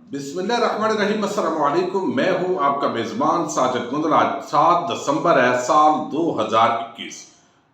बिस्मिल्लाहिर्रहमानिर्रहीम। अस्सलाम वालेकुम। मैं हूं आपका मेज़बान साजिद गुंदल। आज 7 दिसंबर है, साल 2021।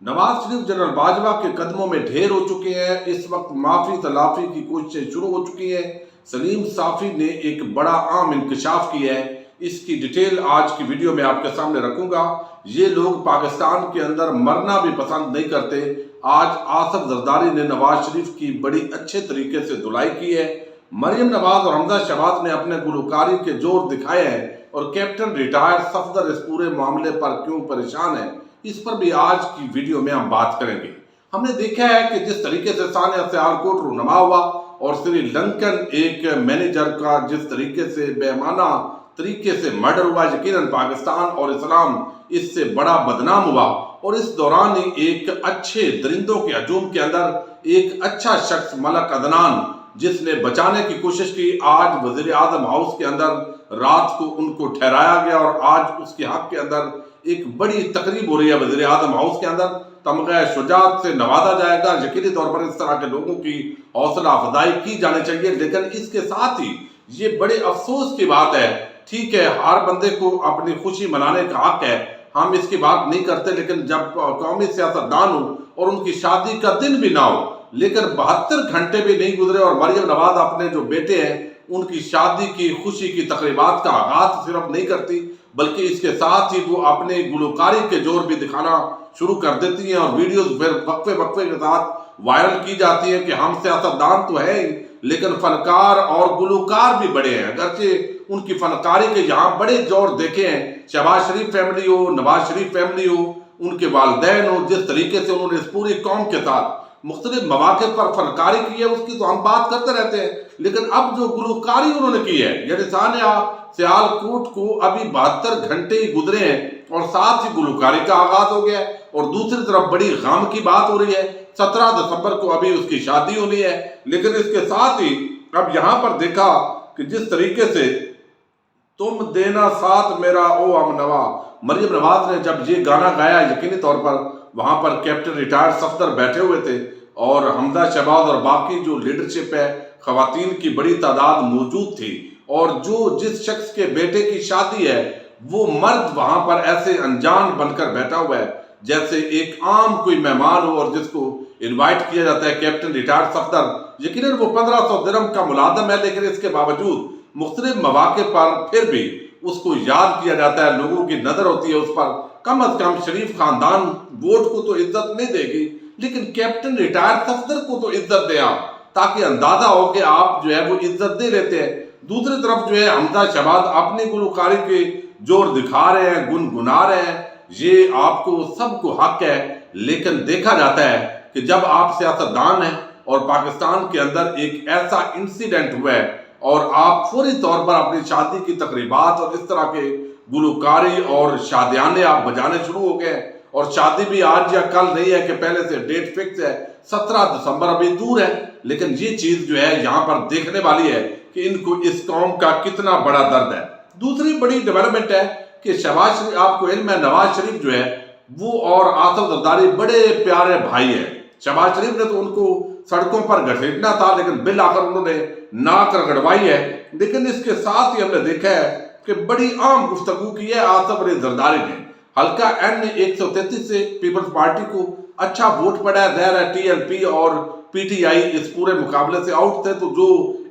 नवाज शरीफ जनरल बाजवा के कदमों में ढेर हो चुके हैं। इस वक्त माफ़ी तलाफ़ी की कोशिशें शुरू हो चुकी हैं। सलीम साफ़ी ने एक बड़ा आम इंकशाफ किया है। इसकी डिटेल आज की वीडियो में आपके सामने रखूंगा। ये लोग पाकिस्तान के अंदर मरना भी पसंद नहीं करते। आज आसफ जरदारी ने नवाज शरीफ की बड़ी अच्छे तरीके से धुलाई की है। मरियम नवाज और हमजा शहबाज ने अपने गुलकारी के जोर दिखाए हैं और कैप्टन रिटायर्ड सफदर इस पूरे मामले पर क्यों परेशान है, इस पर भी आज की वीडियो में हम बात करेंगे। हमने देखा है कि जिस तरीके से सानिया सियालकोट रूनुमा हुआ और श्रीलंकन एक मैनेजर का जिस तरीके से बेमाना तरीके से मर्डर हुआ, यकीनन पाकिस्तान और इस्लाम इससे बड़ा बदनाम हुआ। और इस दौरान ही एक अच्छे दरिंदों के हजूम के अंदर एक अच्छा शख्स मलक अदनान जिसने बचाने की कोशिश की, आज वजीर आजम हाउस के अंदर रात को उनको ठहराया गया और आज उसके हक के अंदर एक बड़ी तकरीब हो रही है। वजीर आजम हाउस के अंदर तमग़े शुजात से नवाजा जाएगा। यकीनी तौर पर इस तरह के लोगों की हौसला अफजाई की जानी चाहिए। लेकिन इसके साथ ही ये बड़े अफसोस की बात है, ठीक है, हर बंदे को अपनी खुशी मनाने का हक है, हम इसकी बात नहीं करते, लेकिन जब कौमी सियासतदान हो और उनकी शादी का दिन भी ना हो, लेकिन 72 घंटे भी नहीं गुजरे और मरियम नवाज अपने जो बेटे हैं उनकी शादी की खुशी की तकरीबात का आगाज सिर्फ नहीं करती, बल्कि इसके साथ ही वो अपने गुलकारी के जोर भी दिखाना शुरू कर देती हैं और वीडियोस फिर वक्फे वक्फे के साथ वायरल की जाती है कि हम सियासतदान तो है ही, लेकिन फनकार और गुलकार भी बड़े हैं। अगरचे उनकी फनकारी के यहाँ बड़े जोर देखे हैं। शहबाज शरीफ फैमिली हो, नवाज शरीफ फैमिली हो, उनके वालिदैन हो, जिस तरीके से उन्होंने इस पूरी कौम के साथ मुख्तलिफ मौके पर फनकारी की है उसकी तो हम बात करते रहते हैं। लेकिन अब जो गुलकारी उन्होंने की है, यानी सानिया सियालकोट को अभी 72 घंटे ही गुजरे हैं और साथ ही गुलकारी का आगाज हो गया है। और दूसरी तरफ बड़ी गम की बात हो रही है, 17 दिसंबर को अभी उसकी शादी होनी है। लेकिन इसके साथ ही अब यहाँ पर देखा कि जिस तरीके से तुम देना साथ मेरा ओ अमनवा, मरियम नवाज ने जब ये गाना गाया, यकीनी तौर पर वहां पर कैप्टन रिटायर्ड सफदर बैठे हुए थे और हमजा शहबाज और बाकी जो लीडरशिप है खवातीन की बड़ी तादाद मौजूद थी। और जो जिस शख्स के बेटे की शादी है वो मर्द वहां पर ऐसे अनजान बनकर बैठा हुआ है जैसे एक आम कोई मेहमान हो और जिसको इनवाइट किया जाता है कैप्टन रिटायर्ड सफदर। यकीनन वो 1500 दिरहम का मुलाजम है, लेकिन इसके बावजूद मुख्तलिफ मौके पर फिर भी उसको याद किया जाता है, लोगों की नजर होती है उस पर। कम अज कम शरीफ खानदान वोट को तो इज्जत नहीं देगी, लेकिन कैप्टन रिटायर्ड सफदर को तो इज्जत दे आप, ताकि अंदाजा हो कि आप जो है वो इज्जत दे लेते हैं। दूसरी तरफ जो है हमजा शहबाज अपनी गुलकारी के जोर दिखा रहे हैं, गुनगुना रहे हैं, ये आपको सबको हक है। लेकिन देखा जाता है कि जब आप सियासतदान हैं और पाकिस्तान के अंदर एक ऐसा इंसिडेंट हुआ है और आप फौरी तौर पर अपनी शादी की तकरीबात और इस तरह के गुलकारी और शादियाने आप बजाने शुरू हो गए, और शादी भी आज या कल नहीं है कि पहले से डेट फिक्स है, 17 दिसंबर अभी दूर है। लेकिन ये चीज जो है यहाँ पर देखने वाली है कि इनको इस कौम का कितना बड़ा दर्द है। दूसरी बड़ी डेवलपमेंट है कि शहबाज शरीफ, आपको इल्म है, नवाज शरीफ जो है वो और आसफ जरदारी बड़े प्यारे भाई है। शहबाज शरीफ ने तो उनको सड़कों पर घसीटना था, लेकिन बिल आकर उन्होंने नाक रगड़वाई है। लेकिन इसके साथ ही हमने देखा है कि बड़ी आम गुफ्तगू की है आसफ अली जरदारी ने। हल्का N 133 से पीपल्स पार्टी को अच्छा वोट पड़ा है। ज़ाहिर है TLP और PTI इस पूरे मुकाबले से आउट थे, तो जो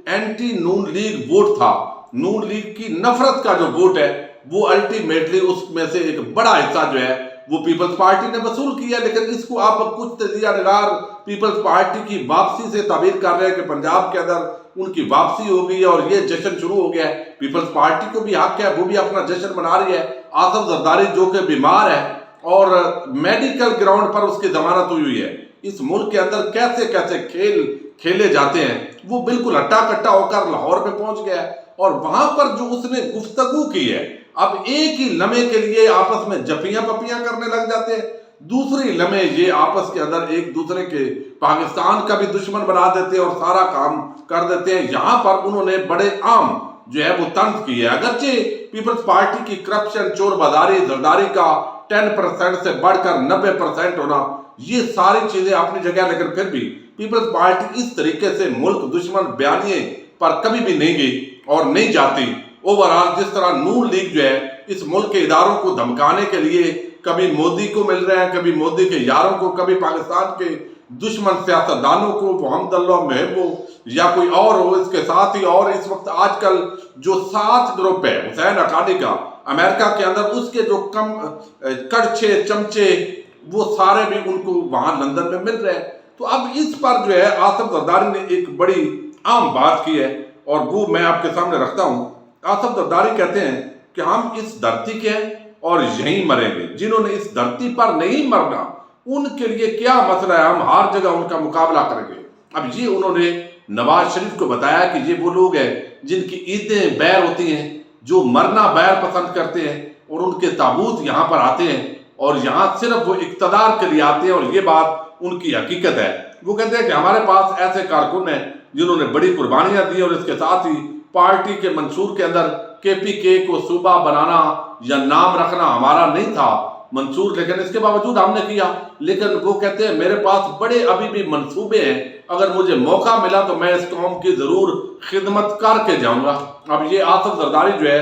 एंटी नून लीग वोट था, नून लीग की नफरत का जो वोट है, वो अल्टीमेटली उसमें से एक बड़ा हिस्सा जो है वो पीपल्स पार्टी ने वसूल किया। लेकिन इसको आप कुछ तजिया निगार पीपल्स पार्टी की वापसी से ताबीर कर रहे हैं कि पंजाब के अंदर उनकी वापसी हो गई है और ये जश्न शुरू हो गया है। पीपल्स पार्टी को भी हक है, वो भी अपना जश्न मना रही है। आसफ जरदारी जो कि बीमार है और मेडिकल ग्राउंड पर उसकी जमानत हुई है। इस मुल्क के अंदर कैसे कैसे खेल खेले जाते हैं, वो बिल्कुल हट्टा कट्टा होकर लाहौर में पहुंच गया है और वहां पर जो उसने गुफ्तगू की है, अब एक ही लम्हे के लिए आपस में जपियां पपियां करने लग जाते हैं, दूसरी लम्हे ये आपस के अंदर एक दूसरे के पाकिस्तान का भी दुश्मन बना देते हैं और सारा काम कर देते हैं। यहां पर उन्होंने बड़े आम जो है वो तंज की है। अगरचे पीपल्स पार्टी की करप्शन, चोर बाजारी, जरदारी का 10% से बढ़कर 90% होना, ये सारी चीजें अपनी जगह, लेकिन फिर भी पीपल्स पार्टी इस तरीके से मुल्क दुश्मन बयानिए پر کبھی بھی نہیں گئی اور نہیں جاتی۔ اوورآل جس طرح نون لیگ جو ہے اس ملک کے اداروں کو دھمکانے کے لیے کبھی مودی کو مل رہے ہیں، کبھی مودی کے یاروں کو، کبھی پاکستان کے دشمن سیاستدانوں کو، محمد اللہ محب ہو یا کوئی اور ہو، اس کے ساتھ ہی اور اس وقت آج کل جو 7 گروپ ہے حسین حقانی کا امریکہ کے اندر، اس کے جو کم کڑچے چمچے وہ سارے بھی ان کو وہاں لندن میں مل رہے ہیں۔ تو اب اس پر جو ہے آصف زرداری نے ایک بڑی عام بات کی ہے اور وہ میں آپ کے سامنے رکھتا ہوں۔ آصف زرداری کہتے ہیں کہ ہم اس دھرتی کے ہیں اور یہیں مریں گے، جنہوں نے اس دھرتی پر نہیں مرنا ان کے لیے کیا مسئلہ ہے، ہم ہر جگہ ان کا مقابلہ کریں گے۔ اب یہ انہوں نے نواز شریف کو بتایا کہ یہ وہ لوگ ہیں جن کی عیدیں بیر ہوتی ہیں، جو مرنا بیر پسند کرتے ہیں اور ان کے تابوت یہاں پر آتے ہیں اور یہاں صرف وہ اقتدار کے لیے آتے ہیں، اور یہ بات ان کی حقیقت ہے۔ وہ کہتے ہیں کہ ہمارے پاس ایسے کارکن ہیں جنہوں نے بڑی قربانیاں دی اور اس کے ساتھ ہی پارٹی کے منشور کے اندر KPK کو صوبہ بنانا یا نام رکھنا ہمارا نہیں تھا منصور، لیکن اس کے باوجود ہم نے کیا۔ لیکن وہ کہتے ہیں میرے پاس بڑے ابھی بھی منصوبے ہیں، اگر مجھے موقع ملا تو میں اس قوم کی ضرور خدمت کر کے جاؤں گا۔ اب یہ آصف زرداری جو ہے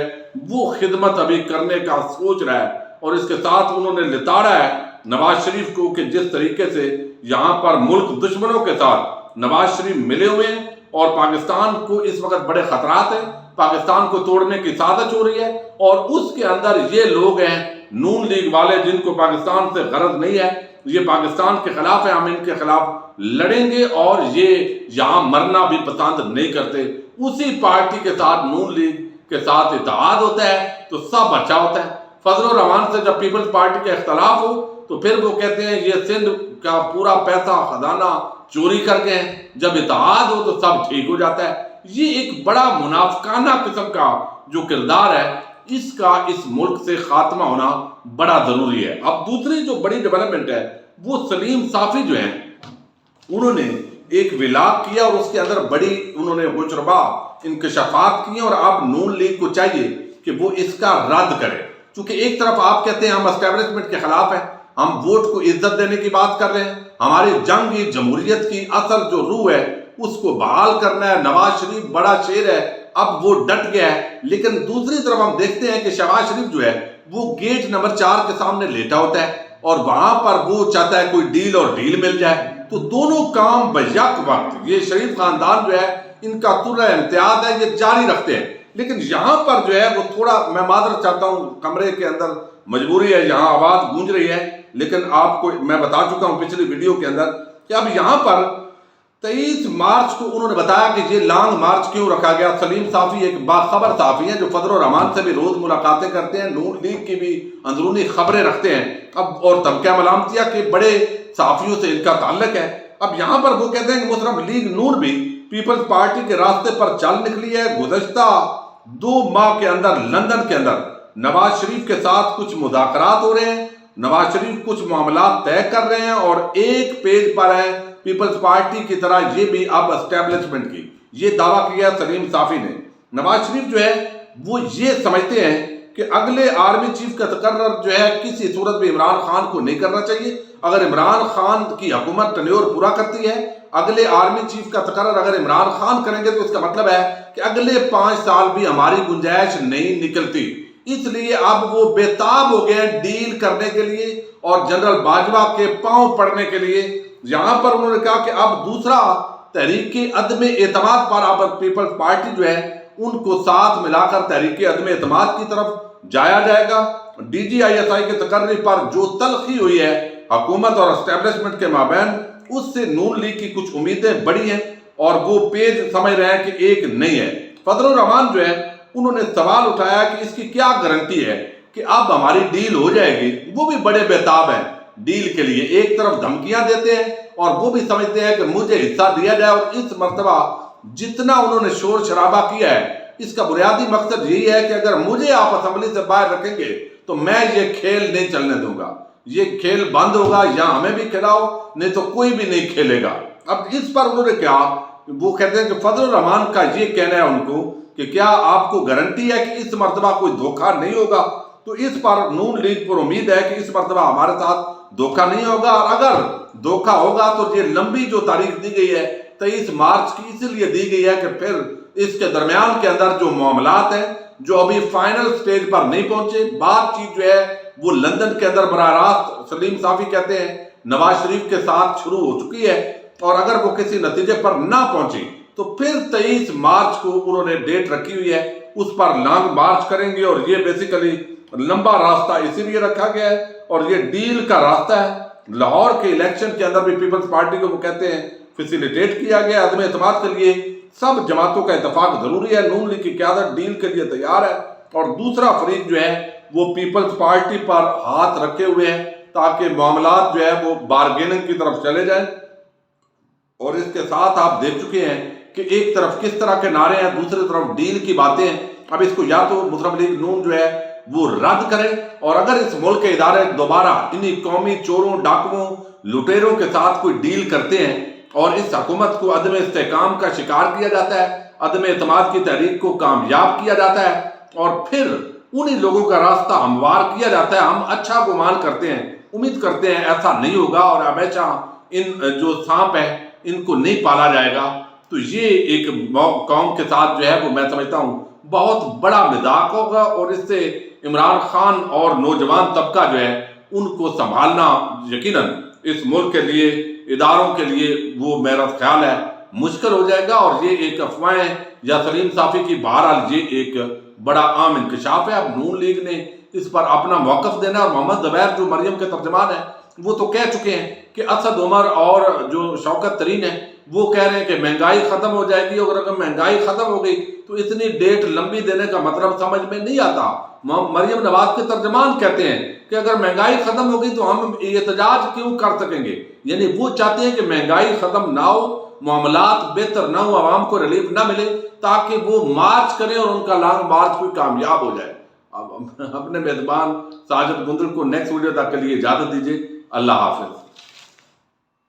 وہ خدمت ابھی کرنے کا سوچ رہا ہے، اور اس کے ساتھ انہوں نے لتاڑا ہے نواز شریف کو کہ جس طریقے سے یہاں پر ملک دشمنوں کے ساتھ نواز شریف ملے ہوئے ہیں اور پاکستان کو اس وقت بڑے خطرات ہیں، پاکستان کو توڑنے کی سازش ہو رہی ہے، اور اس کے اندر یہ لوگ ہیں نون لیگ والے جن کو پاکستان سے غرض نہیں ہے، یہ پاکستان کے خلاف ہیں، ہم ان کے خلاف لڑیں گے، اور یہ یہاں مرنا بھی پسند نہیں کرتے۔ اسی پارٹی کے ساتھ نون لیگ کے ساتھ اتحاد ہوتا ہے تو سب اچھا ہوتا ہے۔ فضل الرحمان سے جب پیپلز پارٹی کا اختلاف ہو تو پھر وہ کہتے ہیں یہ سندھ کا پورا پیسہ خزانہ چوری کر کے ہیں، جب اتحاد ہو تو سب ٹھیک ہو جاتا ہے۔ یہ ایک بڑا منافقانہ قسم کا جو کردار ہے، اس کا اس ملک سے خاتمہ ہونا بڑا ضروری ہے۔ اب دوسری جو بڑی ڈیولپمنٹ ہے وہ سلیم صافی جو ہیں، انہوں نے ایک ولاگ کیا اور اس کے اندر بڑی انہوں نے غجربہ انکشافات کیے، اور اب نون لیگ کو چاہیے کہ وہ اس کا رد کرے، چونکہ ایک طرف آپ کہتے ہیں ہم اسٹیبلشمنٹ کے خلاف ہیں، ہم ووٹ کو عزت دینے کی بات کر رہے ہیں، ہماری جنگی جمہوریت کی اصل جو روح ہے اس کو بحال کرنا ہے، نواز شریف بڑا شیر ہے اب وہ ڈٹ گیا ہے۔ لیکن دوسری طرف ہم دیکھتے ہیں کہ شہباز شریف جو ہے وہ گیٹ نمبر 4 کے سامنے لیٹا ہوتا ہے اور وہاں پر وہ چاہتا ہے کوئی ڈیل اور ڈیل مل جائے، تو دونوں کام بیک وقت یہ شریف خاندان جو ہے ان کا طرح امتیاز ہے، یہ جاری رکھتے ہیں۔ لیکن یہاں پر جو ہے وہ تھوڑا، میں معذرت چاہتا ہوں کمرے کے اندر مجبوری ہے، یہاں آواز گونج رہی ہے، لیکن آپ کو میں بتا چکا ہوں پچھلی ویڈیو کے اندر کہ اب یہاں پر 23 مارچ کو انہوں نے بتایا کہ یہ لانگ مارچ کیوں رکھا گیا۔ سلیم صافی ایک باخبر صحافی ہیں جو فضل الرحمان سے بھی روز ملاقاتیں کرتے ہیں، نون لیگ کی بھی اندرونی خبریں رکھتے ہیں، اب اور دھمکیاں ملامتیاں کہ بڑے صحافیوں سے ان کا تعلق ہے۔ اب یہاں پر وہ کہتے ہیں کہ مسلم لیگ نون بھی پیپلز پارٹی کے راستے پر چل نکلی ہے۔ گزشتہ 2 ماہ کے اندر لندن کے اندر نواز شریف کے ساتھ کچھ مذاکرات ہو رہے ہیں، نواز شریف کچھ معاملات طے کر رہے ہیں، اور ایک پیج پر ہے پیپلز پارٹی کی طرح یہ بھی اب اسٹیبلشمنٹ کی، یہ دعویٰ کیا سلیم صافی نے۔ نواز شریف جو ہے وہ یہ سمجھتے ہیں کہ اگلے آرمی چیف کا تقرر جو ہے کسی صورت بھی عمران خان کو نہیں کرنا چاہیے۔ اگر عمران خان کی حکومت ٹینیور پورا کرتی ہے، اگلے آرمی چیف کا تقرر اگر عمران خان کریں گے تو اس کا مطلب ہے کہ اگلے 5 سال بھی ہماری گنجائش نہیں نکلتی۔ اس لیے اب وہ بےتاب ہو گئے ڈیل کرنے کے لیے اور جنرل باجوہ کے پاؤں پڑنے کے لیے۔ یہاں پر انہوں نے کہا کہ اب دوسرا تحریک عدم اعتماد پر اب پیپلز پارٹی جو ہے ان کو ساتھ ملا کر تحریک عدم اعتماد کی طرف جایا جائے گا۔ DGISI کے تقرری پر جو تلخی ہوئی ہے حکومت اور اسٹیبلشمنٹ کے مابین، اس سے نون لیگ کی کچھ امیدیں بڑی ہیں اور وہ پیج سمجھ رہے ہیں کہ ایک نہیں ہے۔ فضل الرحمان جو ہے انہوں نے سوال اٹھایا کہ اس کی کیا گارنٹی ہے کہ اب ہماری ڈیل ہو جائے گی۔ وہ بھی بڑے بےتاب ہیں ڈیل کے لیے، ایک طرف دھمکیاں دیتے ہیں اور وہ بھی سمجھتے ہیں کہ مجھے حصہ دیا جائے، اور اس مرتبہ جتنا انہوں نے شور شرابہ کیا ہے اس کا بنیادی مقصد یہی ہے کہ اگر مجھے آپ اسمبلی سے باہر رکھیں گے تو میں یہ کھیل نہیں چلنے دوں گا، یہ کھیل بند ہوگا، یا ہمیں بھی کھلاؤ نہیں تو کوئی بھی نہیں کھیلے گا۔ اب اس پر انہوں نے کہا، وہ کہتے ہیں کہ فضل الرحمان کا یہ کہنا ہے ان کو کہ کیا آپ کو گارنٹی ہے کہ اس مرتبہ کوئی دھوکہ نہیں ہوگا؟ تو اس پر نون لیگ پر امید ہے کہ اس مرتبہ ہمارے ساتھ دھوکہ نہیں ہوگا، اور اگر دھوکہ ہوگا تو یہ لمبی جو تاریخ دی گئی ہے 23 मार्च की इसीलिए दी गई है कि फिर इसके दरमियान के अंदर जो मामलात हैं जो अभी फाइनल स्टेज पर नहीं पहुंचे, बातचीत जो है वो लंदन के अंदर बराह रास्त सलीम साफी कहते हैं नवाज शरीफ के साथ शुरू हो चुकी है, और अगर वो किसी नतीजे पर ना पहुंची तो फिर 23 मार्च को उन्होंने डेट रखी हुई है, उस पर लॉन्ग मार्च करेंगे। और ये बेसिकली लंबा रास्ता इसीलिए रखा गया है और ये डील का रास्ता है। लाहौर के इलेक्शन के अंदर भी पीपल्स पार्टी को वो कहते हैं फैसिलिटेट किया गया। अदम एतमाद के लिए सब जमातों का इत्तेफाक जरूरी है। नून लीग की क़यादत डील के लिए तैयार है और दूसरा फरीक जो है वो पीपल्स पार्टी पर हाथ रखे हुए हैं ताकि मामलात जो है वो बार्गेनिंग की तरफ चले जाएं। और इसके साथ आप देख चुके हैं कि एक तरफ किस तरह के नारे हैं, दूसरी तरफ डील की बातें हैं। अब इसको या तो मुस्लिम लीग नून जो है वो रद्द करे, और अगर इस मुल्क के इदारे दोबारा इन्हीं कौमी चोरों, डाकुओं, लुटेरों के साथ कोई डील करते हैं और इस हुकूमत को अदम इस्तेहकाम का शिकार किया जाता है, अदम एतमाद की तहरीक को कामयाब किया जाता है और फिर उन्हीं लोगों का रास्ता हमवार किया जाता है, हम अच्छा गुमान करते हैं, उम्मीद करते हैं ऐसा नहीं होगा और हमेशा इन जो सांप है इनको नहीं पाला जाएगा। तो ये एक कौम के साथ जो है वो मैं समझता हूँ बहुत बड़ा मजाक होगा और इससे इमरान खान और नौजवान तबका जो है उनको संभालना यकीनन इस मुल्क के लिए, इदारों के लिए वो मेरा ख्याल है मुश्किल हो जाएगा। और ये एक अफवाहें या सलीम साफी की बहरहाल ये एक बड़ा आम इंकशाफ है। अब नून लीग ने इस पर अपना मौक़िफ़ देना, और मोहम्मद ज़ुबैर जो मरियम के तर्जमान है वो तो कह चुके हैं कि असद उमर और जो शौकत तरीन है वो कह रहे हैं कि महंगाई ख़त्म हो जाएगी, और अगर महंगाई ख़त्म हो गई तो इतनी डेट लंबी देने का मतलब समझ में नहीं आता। मरियम नवाज के तर्जमान कहते हैं कि अगर महंगाई ख़त्म हो गई तो हम एहतजाज क्यों कर सकेंगे, यानी वो चाहते हैं कि महंगाई ख़त्म ना हो, मामलात बेहतर ना हो, आवाम को रिलीफ ना मिले ताकि वो मार्च करें और उनका लॉन्ग मार्च कोई कामयाब हो जाए। अब अपने मेज़बान साजिद गुंदल को नेक्स्ट वीडियो तक के लिए इजाज़त दीजिए। अल्लाह हाफ़िज़।